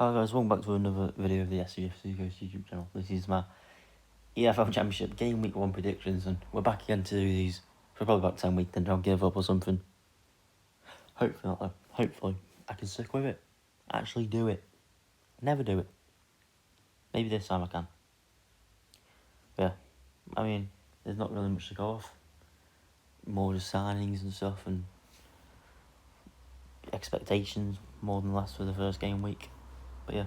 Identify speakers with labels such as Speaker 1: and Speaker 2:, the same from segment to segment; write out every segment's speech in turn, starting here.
Speaker 1: Hi guys, welcome back to another video of the SCFC Ghost YouTube channel. This is my EFL Championship Game Week 1 predictions, and we're back again to do these for probably about 10 weeks, then I'll give up or something. Hopefully not though. Hopefully I can stick with it. Actually do it. Never do it. Maybe this time I can. Yeah, I mean, there's not really much to go off. More just signings and stuff and expectations more than less for the first game week. But yeah,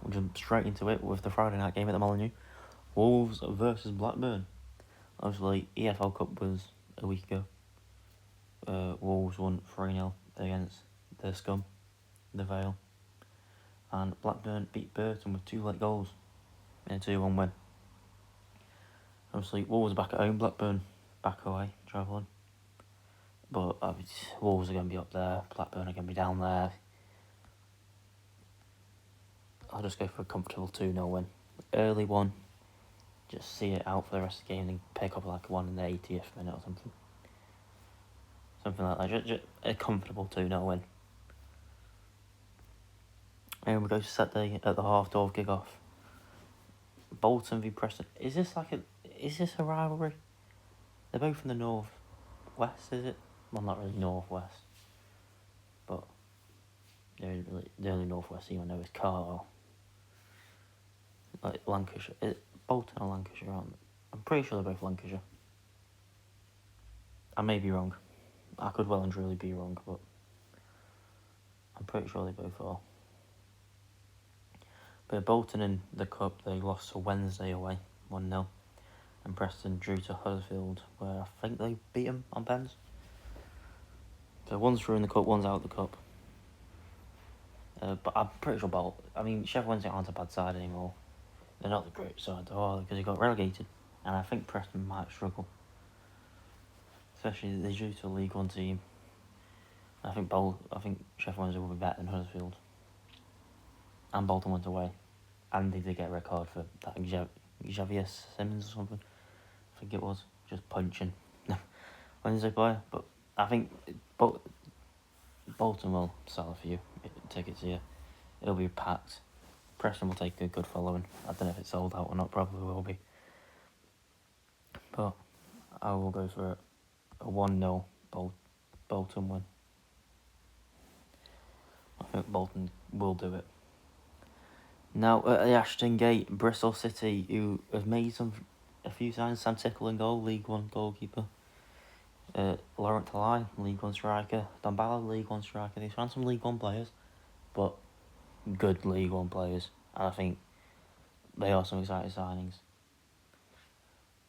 Speaker 1: we'll jump straight into it with the Friday night game at the Molineux. Wolves versus Blackburn. Obviously, EFL Cup was a week ago. Wolves won 3-0 against the Scum, the Vale. And Blackburn beat Burton with 2 late goals in a 2-1 win. Obviously, Wolves are back at home, Blackburn back away, travelling. But Wolves are going to be up there, Blackburn are going to be down there. I'll just go for a comfortable 2-0 win. Early one, just see it out for the rest of the game and pick up like one in the 80th minute or something. Something like that, just a comfortable 2-0 win. And we go to Saturday at the half-12 kick-off. Bolton v Preston. Is this a rivalry? They're both from the north-west, is it? Well, not really north-west. But the only north-west team I know is Carlisle. Like Lancashire. Bolton or Lancashire, aren't they? I'm pretty sure they're both Lancashire. I may be wrong. I could well and truly be wrong, but I'm pretty sure they both are. But Bolton in the Cup, they lost to Wednesday away, 1-0. And Preston drew to Huddersfield, where I think they beat them on pens. So one's through in the Cup, one's out of the Cup. But I'm pretty sure Sheffield Wednesday aren't a bad side anymore. They're not the great side, because they got relegated. And I think Preston might struggle. Especially they drew to a League One team. I think Sheffield Wednesday will be better than Huddersfield. And Bolton went away. And they did get a red card for that Xavier Simmons or something. I think it was. Just punching Wednesday player. But I think Bolton will sell a few tickets here. It'll be packed. Preston will take a good following. I don't know if it's sold out or not. Probably will be. But I will go for a 1-0 Bolton win. I think Bolton will do it. Now at the Ashton Gate, Bristol City, who have made a few signs. Sam Tickle in goal, League One goalkeeper. Laurent Talai, League One striker. Don Balla, League One striker. They've found some League One players, but good League One players. And I think they are some exciting signings.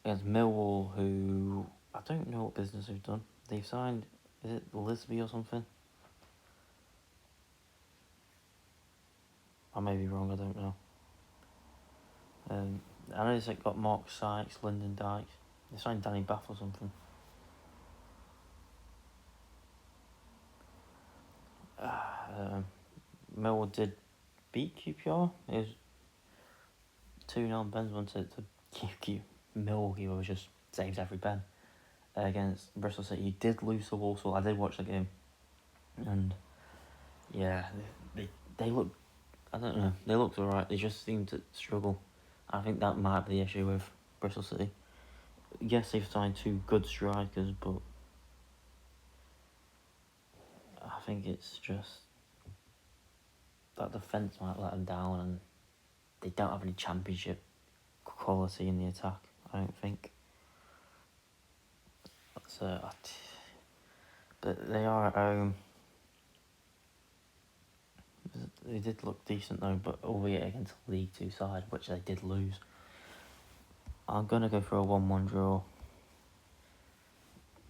Speaker 1: Against Millwall, who I don't know what business they've done. They've signed, is it Lisby or something? I may be wrong, I don't know. I know they've got Mark Sykes, Lyndon Dykes. They signed Danny Bath or something. Millwall did beat QPR. It was 2-0. Ben's won to Millwall. He was just saves every pen against Bristol City. He did lose to Walsall. I did watch the game, and yeah, they look. I don't know. They looked alright. They just seemed to struggle. I think that might be the issue with Bristol City. Yes, they've signed 2 good strikers, but I think it's just that defence might let them down, and they don't have any championship quality in the attack, I don't think. But they are at home. They did look decent though, but albeit against a League 2 side, which they did lose. I'm going to go for a 1-1 draw.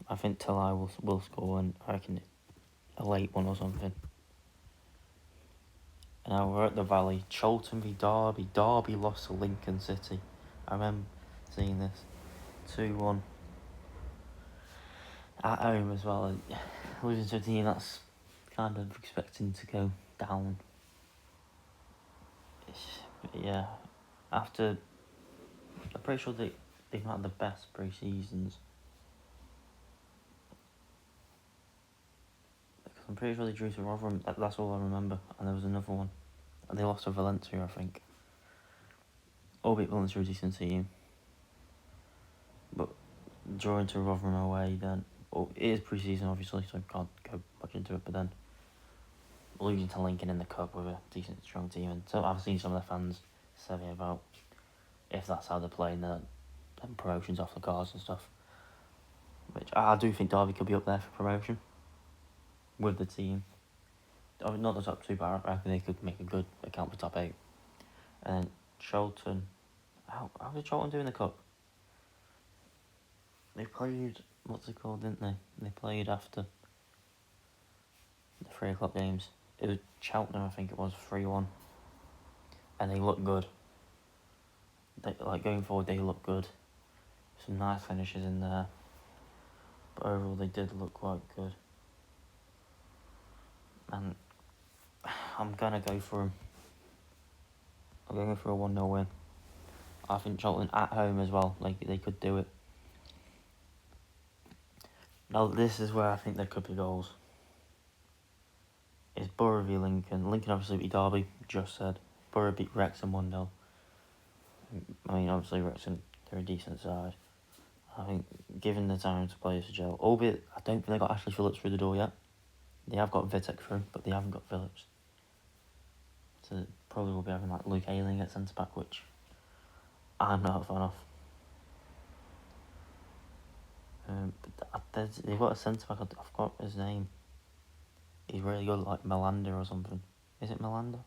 Speaker 1: I think Talai will score, and I reckon a late one or something. And now we're at the Valley. Charlton v Derby. Derby lost to Lincoln City. I remember seeing this. 2-1. At home as well. Losing to a team that's kind of expecting to go down. Yeah. I'm pretty sure they've not had the best pre-seasons. I'm pretty sure they drew to Rotherham. That's all I remember. And there was another one They lost to Valencia, I think. Albeit Valencia are a decent team. But drawing to Rotherham away then... Well, it is pre-season, obviously, so I can't go much into it, but then... Losing to Lincoln in the Cup with a decent, strong team. And so I've seen some of the fans say about if that's how they're playing, then promotions off the cards and stuff. Which I do think Derby could be up there for promotion with the team. Not the top two, but I reckon they could make a good account for top 8. And Charlton, how did Charlton do in the Cup? They played, what's it called, didn't they? They played after the 3 o'clock games. It was Cheltenham, I think it was, 3-1. And they looked good. Going forward, they look good. Some nice finishes in there. But overall, they did look quite good. And I'm going to go for them. I'm going for a 1-0 win. I think Charlton at home as well, they could do it. Now, this is where I think there could be goals. It's Borough v Lincoln. Lincoln obviously beat Derby, just said. Borough beat Wrexham 1-0. I mean, obviously Wrexham, they're a decent side. I think, given the time to play as a gel, albeit I don't think they got Ashley Phillips through the door yet. They have got Vitek through, but they haven't got Phillips. So probably will be having Luke Ayling at centre back, which I'm not a fan of. But they've got a centre back. I've got his name. He's really good, like Melander or something. Is it Melander?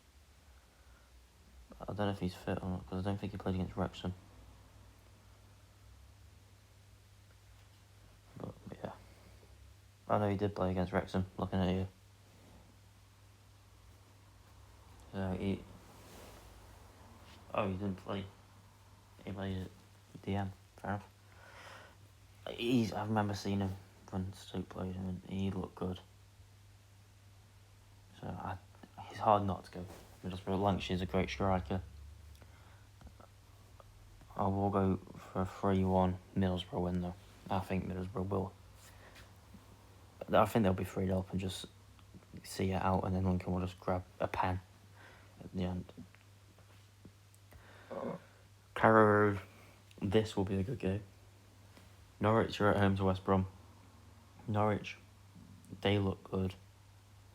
Speaker 1: I don't know if he's fit or not, because I don't think he played against Wrexham. But yeah, I know he did play against Wrexham. Looking at you. So he didn't play. He played at DM. Fair enough. I remember seeing him when Stoke played him, and he looked good. So he's hard not to go. Middlesbrough. Lancashire's a great striker. I will go for a 3-1 Middlesbrough win though. I think Middlesbrough will. I think they'll be 3-0 and just see it out, and then Lincoln will just grab a pen at the end. Carrow Road, this will be a good game. Norwich are at home to West Brom. Norwich, they look good.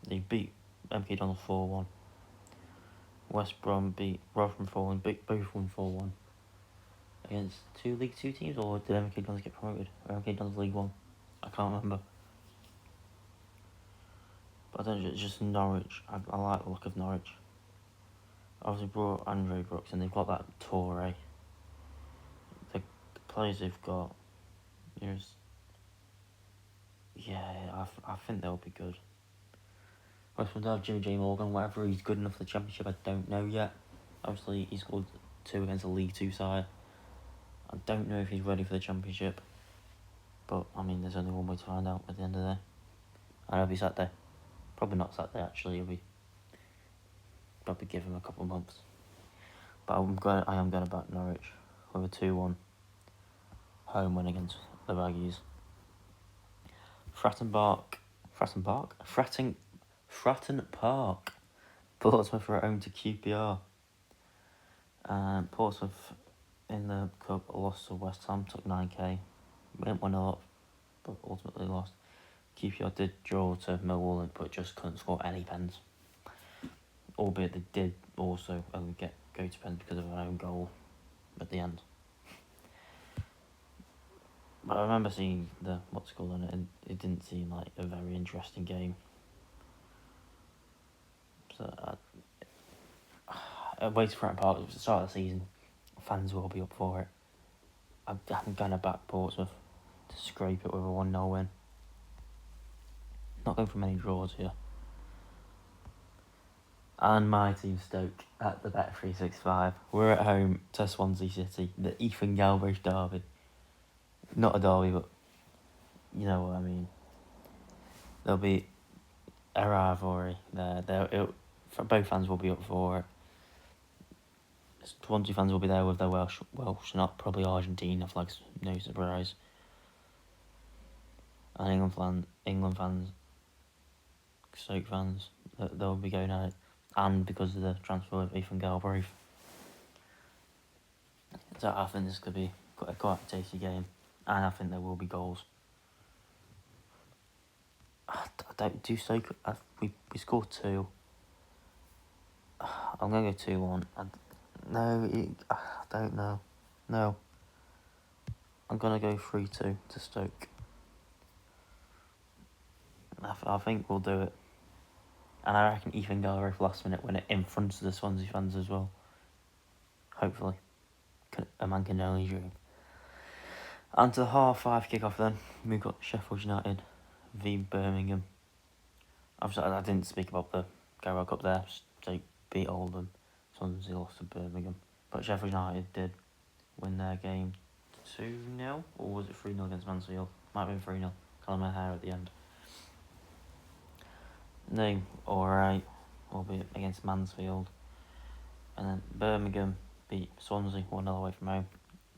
Speaker 1: They beat MK Dons 4-1. West Brom beat Rotherham 4-1, both won 4-1. Against 2 League 2 teams, or did MK Dons get promoted? Or MK Dons League 1? I can't remember. But I don't know, it's just Norwich. I like the look of Norwich. Obviously brought Andre Brooks, and they've got that Toure. The players they've got, I think they'll be good. West Brom have Jimmy J Morgan, whether he's good enough for the Championship, I don't know yet. Obviously, he scored 2 against a League 2 side. I don't know if he's ready for the Championship. But, I mean, there's only one way to find out at the end of the day. I know if he's Saturday. Probably not Saturday, actually. He'll be... Probably give him a couple of months. But I am going to back Norwich with a 2-1 home win against the Baggies. Fratton Park. Portsmouth are at home to QPR. Portsmouth in the cup lost to West Ham, took 9k. Went 1-0 up, but ultimately lost. QPR did draw to Millwall, but just couldn't score any pens. Albeit they did also go to pens because of an own goal at the end. But I remember seeing the what's it called on it, and it didn't seem like a very interesting game. So away to Fratton Park, it was the start of the season. Fans will be up for it. I'm going to back Portsmouth to scrape it with a 1-0 win. Not going for many draws here. And my team Stoke at the Bet365. We're at home to Swansea City, the Ethan Galbraith derby. Not a derby, but you know what I mean. There'll be a rivalry there. Both fans will be up for it. Swansea fans will be there with their Welsh, not probably Argentina flags, no surprise. And England fans, Stoke fans, they'll be going at it. and because of the transfer of Ethan Galbraith. So I think this could be quite a tasty game, and I think there will be goals. I don't do Stoke. We scored 2. I'm gonna go 2-1. I don't know. No, I'm gonna go 3-2 to Stoke. I think we'll do it, and I reckon Ethan Galbraith last minute win it in front of the Swansea fans as well. Hopefully, a man can only dream. And to the 5:30 kick-off then, we've got Sheffield United v Birmingham. Obviously, I didn't speak about the Carabao Cup there. Stoke beat Oldham, Swansea lost to Birmingham. But Sheffield United did win their game 2-0, or was it 3-0 against Mansfield? Might have been 3-0. Colour my hair at the end. No, alright, albeit against Mansfield. And then Birmingham beat Swansea 1-0 away from home.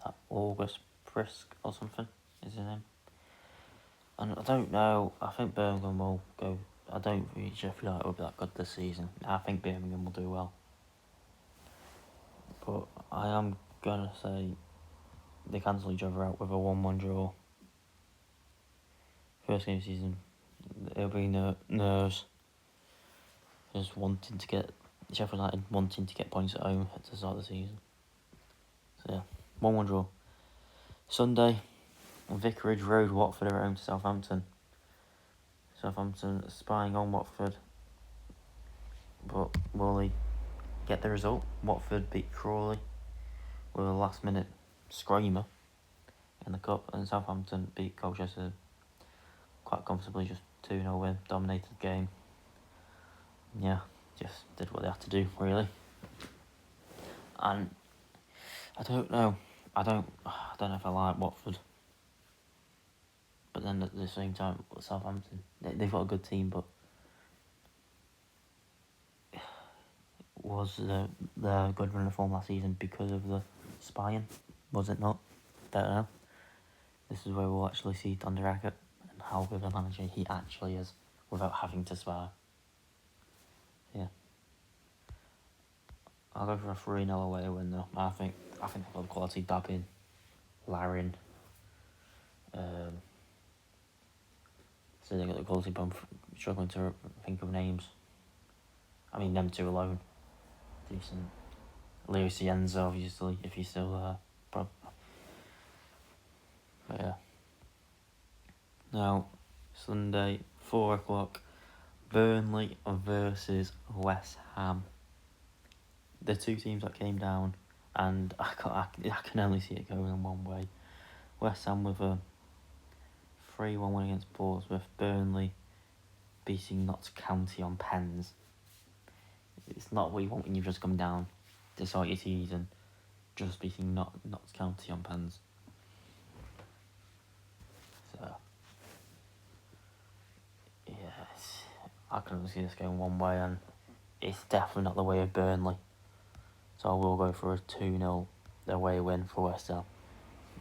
Speaker 1: That August Prisk or something is his name. And I don't know, I think Birmingham will go. I don't think Sheffield United will be that good this season. I think Birmingham will do well. But I am going to say they cancel each other out with a 1-1 draw. First game of the season, it'll be nerves. Just wanting to get, Sheffield United wanting to get points at home at the start of the season. So yeah, 1-1 draw. Sunday, Vicarage Road, Watford are at home to Southampton. Southampton spying on Watford. But will they get the result? Watford beat Crawley with a last minute screamer in the cup, and Southampton beat Colchester quite comfortably, just 2-0 win, dominated the game. Yeah, just did what they had to do, really. And I don't know if I like Watford. But then at the same time, Southampton, they've got a good team, but was the good run of form last season because of the spying? Was it not? Don't know. This is where we'll actually see Thunder Racket and how good a manager he actually is without having to spy. Yeah. I'll go for a 3-0 away win though. I think they've got the quality. Babin, Larin. So they got the quality, but I'm struggling to think of names. I mean, them two alone. Decent. Leo Cienza, obviously, if he's still there. But yeah. Now, Sunday, 4 o'clock, Burnley versus West Ham. The two teams that came down, and I can only see it going in one way. West Ham with a 3-1 win against Portsmouth. Burnley beating Notts County on pens. It's not what you want when you've just come down to start your season, just beating Notts County on pens. So, yeah, I can only see this going one way, and it's definitely not the way of Burnley. So I will go for a 2-0 away win for West Ham.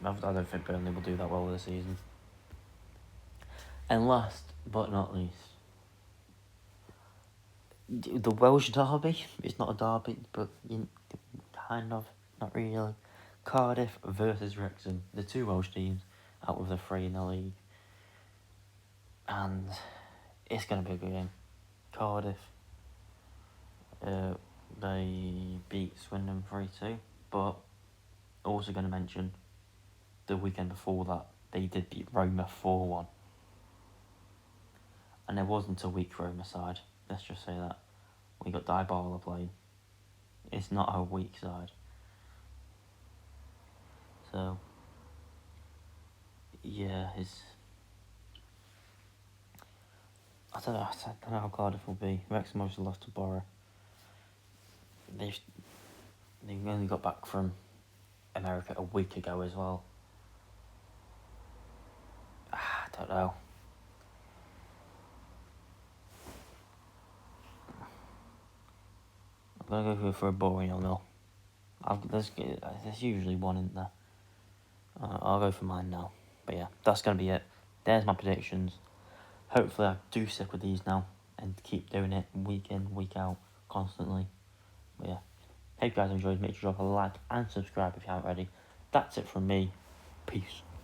Speaker 1: I don't think Burnley will do that well this season. And last but not least, the Welsh derby. It's not a derby, but kind of, not really. Cardiff versus Wrexham, the two Welsh teams out of the 3 in the league. And it's going to be a good game. Cardiff, they beat Swindon 3-2, but also going to mention the weekend before that, they did beat Roma 4-1. And it wasn't a weak Roma side, let's just say that. We got Dybala playing. It's not a weak side. So, yeah, I don't know how Cardiff will be. Wrexham obviously lost to Borough. They only got back from America a week ago as well. I don't know. I'm going to go for a boring 0-0. There's usually one in there. I'll go for mine now. But yeah, that's going to be it. There's my predictions. Hopefully I do stick with these now and keep doing it week in, week out constantly. But yeah, hope you guys enjoyed. Make sure you drop a like and subscribe if you haven't already. That's it from me. Peace.